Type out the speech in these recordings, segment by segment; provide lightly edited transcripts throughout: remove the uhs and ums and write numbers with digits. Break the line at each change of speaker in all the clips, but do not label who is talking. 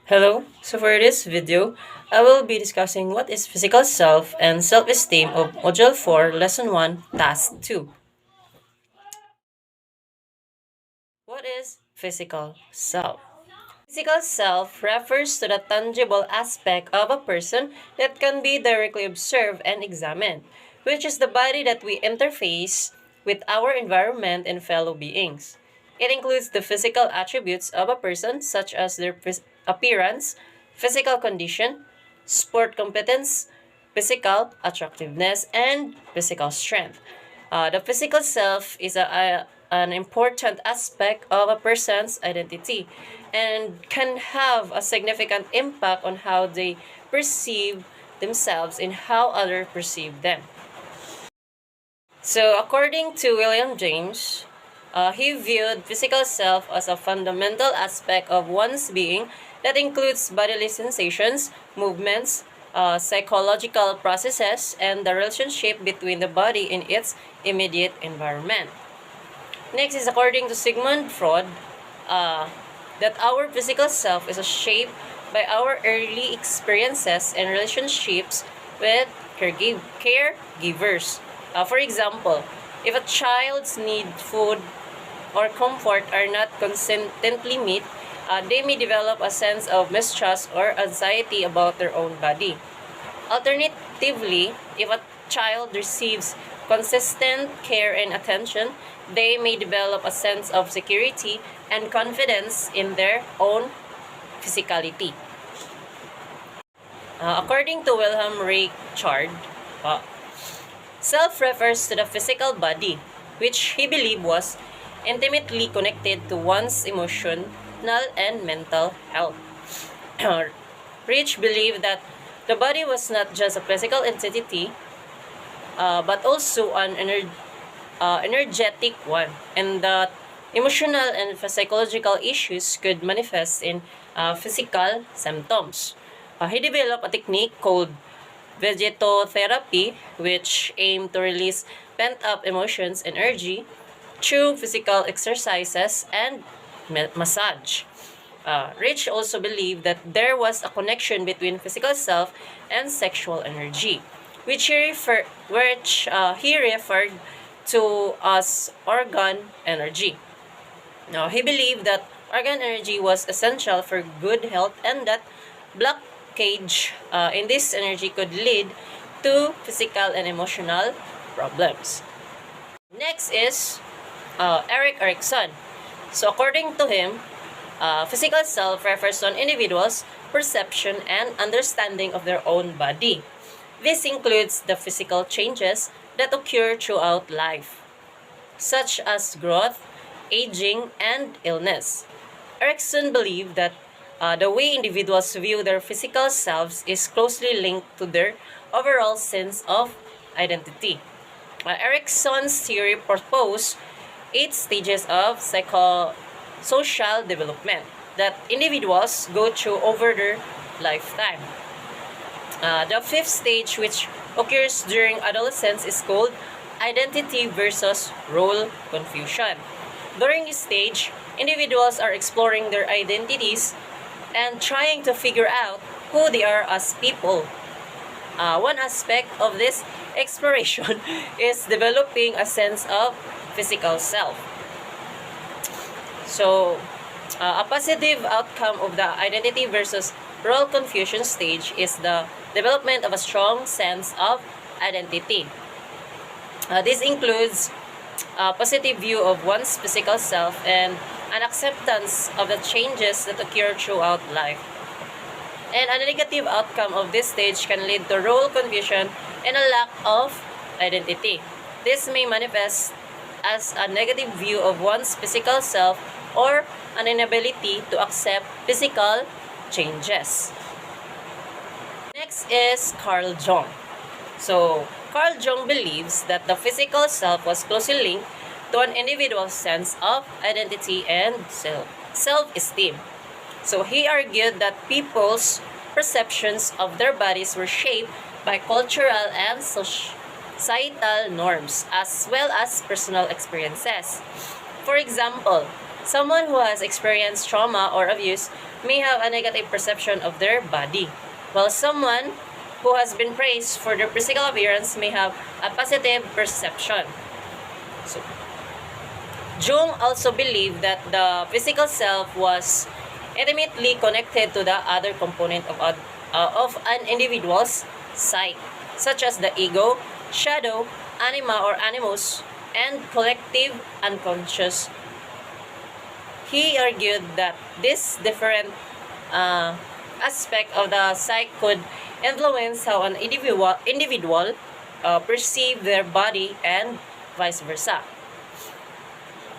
Hello, so for this video, I will be discussing what is physical self and self-esteem of Module 4, Lesson 1, Task 2. What is physical self? Physical self refers to the tangible aspect of a person that can be directly observed and examined, which is the body that we interface with our environment and fellow beings. It includes the physical attributes of a person, such as their appearance, physical condition, sport competence, physical attractiveness, and physical strength. The physical self is an important aspect of a person's identity and can have a significant impact on how they perceive themselves and how others perceive them. So, according to William James, he viewed physical self as a fundamental aspect of one's being that includes bodily sensations, movements, psychological processes, and the relationship between the body and its immediate environment. Next is according to Sigmund Freud, uh, that our physical self is shaped by our early experiences and relationships with caregivers. For example, if a child's need food or comfort are not consistently met, they may develop a sense of mistrust or anxiety about their own body. Alternatively, if a child receives consistent care and attention, they may develop a sense of security and confidence in their own physicality. According to Wilhelm Ray Chard, self refers to the physical body, which he believed was intimately connected to one's emotional and mental health. Rich believed that the body was not just a physical entity, but also an energetic one, and that emotional and psychological issues could manifest in physical symptoms. He developed a technique called vegetotherapy, which aimed to release pent-up emotions and energy through physical exercises and massage. Rich also believed that there was a connection between physical self and sexual energy, which he referred to as organ energy. Now, he believed that organ energy was essential for good health and that blockage in this energy could lead to physical and emotional problems. Next is Eric Erikson. So, according to him, physical self refers to an individual's perception and understanding of their own body. This includes the physical changes that occur throughout life, such as growth, aging, and illness. Erikson believed that the way individuals view their physical selves is closely linked to their overall sense of identity. Erikson's theory proposed 8 stages of social development that individuals go through over their lifetime. The fifth stage, which occurs during adolescence, is called identity versus role confusion. During this stage, individuals are exploring their identities and trying to figure out who they are as people. One aspect of this exploration is developing a sense of physical self. So, a positive outcome of the identity versus role confusion stage is the development of a strong sense of identity. This includes a positive view of one's physical self and an acceptance of the changes that occur throughout life. And a negative outcome of this stage can lead to role confusion and a lack of identity. This may manifest as a negative view of one's physical self or an inability to accept physical changes. Next is Carl Jung. So, Carl Jung believes that the physical self was closely linked to an individual's sense of identity and self-esteem. So, he argued that people's perceptions of their bodies were shaped by cultural and societal norms as well as personal experiences. For example, someone who has experienced trauma or abuse may have a negative perception of their body, while someone who has been praised for their physical appearance may have a positive perception. So, Jung also believed that the physical self was intimately connected to the other component of an individual's psyche, such as the ego, shadow, anima or animus, and collective unconscious. He argued that this different aspect of the psyche could influence how an individual perceive their body and vice versa.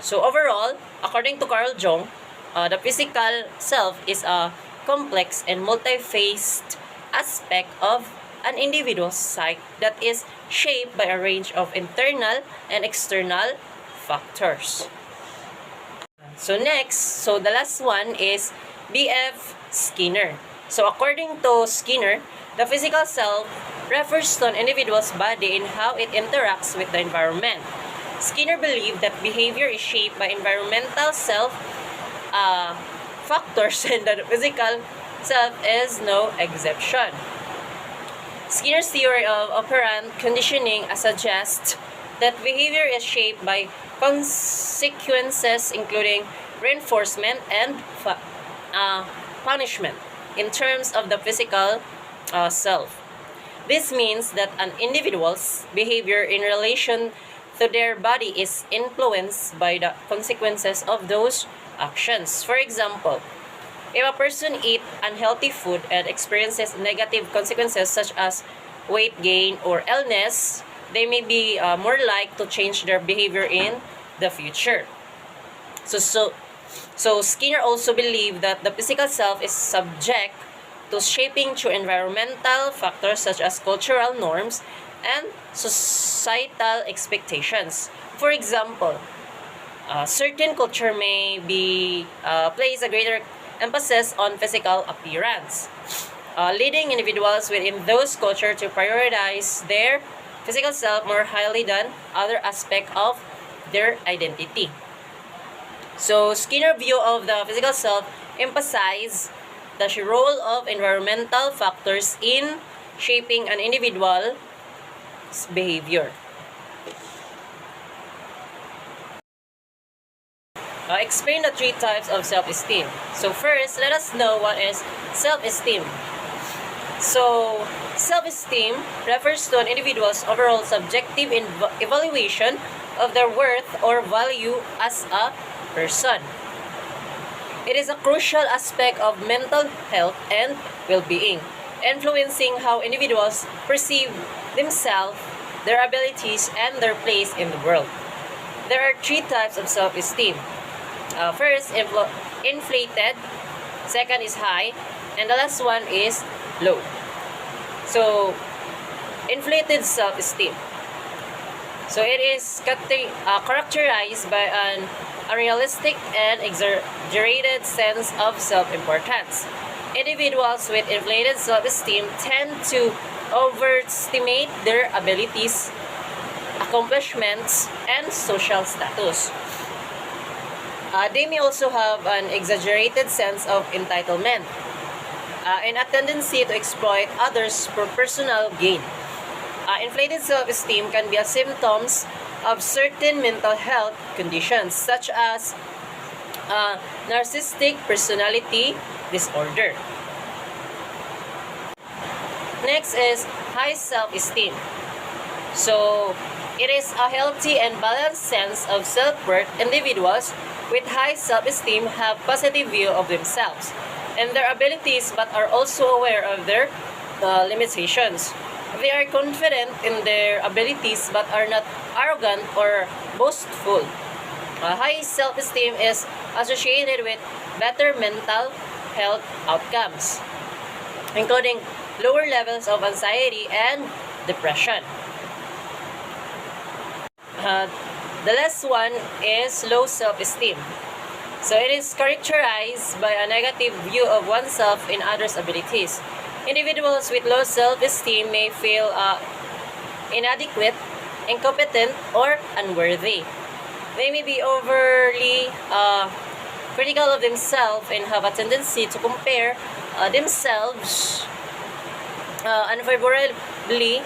So overall, according to Carl Jung, the physical self is a complex and multi-faced aspect of an individual's psyche that is shaped by a range of internal and external factors. So next, the last one is B.F. Skinner. So according to Skinner, the physical self refers to an individual's body and how it interacts with the environment. Skinner believed that behavior is shaped by environmental self factors and that the physical self is no exception. Skinner's theory of operant conditioning suggests that behavior is shaped by consequences including reinforcement and punishment in terms of the physical self. This means that an individual's behavior in relation to their body is influenced by the consequences of those actions. For example, if a person eats unhealthy food and experiences negative consequences such as weight gain or illness, they may be more likely to change their behavior in the future. So Skinner also believed that the physical self is subject to shaping through environmental factors such as cultural norms and societal expectations. For example, certain culture may be place a greater emphasis on physical appearance, leading individuals within those cultures to prioritize their physical self more highly than other aspects of their identity. So Skinner's view of the physical self emphasized the role of environmental factors in shaping an individual's behavior. Explain the three types of self-esteem. So first, let us know what is self-esteem. So, self-esteem refers to an individual's overall subjective evaluation of their worth or value as a person. It is a crucial aspect of mental health and well-being, influencing how individuals perceive themselves, their abilities, and their place in the world. There are three types of self-esteem. First, inflated. Second is high. And the last one is low. So, inflated self-esteem. So, it is characterized by an unrealistic and exaggerated sense of self-importance. Individuals with inflated self-esteem tend to overestimate their abilities, accomplishments, and social status. They may also have an exaggerated sense of entitlement and a tendency to exploit others for personal gain. Inflated self-esteem can be a symptom of certain mental health conditions such as narcissistic personality disorder. Next is high self-esteem. So, it is a healthy and balanced sense of self-worth. Individuals with high self-esteem have positive view of themselves and their abilities but are also aware of their limitations. They are confident in their abilities but are not arrogant or boastful. High self-esteem is associated with better mental health outcomes, including lower levels of anxiety and depression. The last one is low self-esteem. So it is characterized by a negative view of oneself and others' abilities. Individuals with low self-esteem may feel inadequate, incompetent, or unworthy. They may be overly critical of themselves and have a tendency to compare themselves unfavorably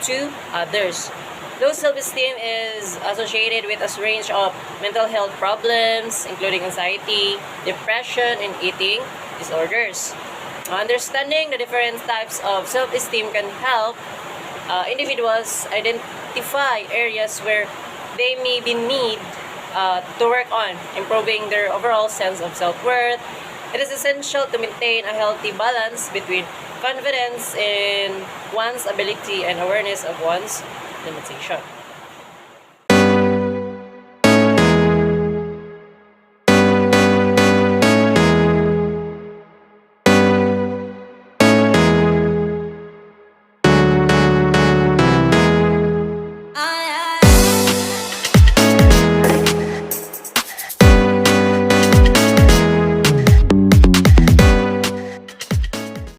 to others. Low self-esteem is associated with a range of mental health problems, including anxiety, depression, and eating disorders. Understanding the different types of self-esteem can help individuals identify areas where they maybe need to work on improving their overall sense of self-worth. It is essential to maintain a healthy balance between confidence in one's ability and awareness of one's limitation.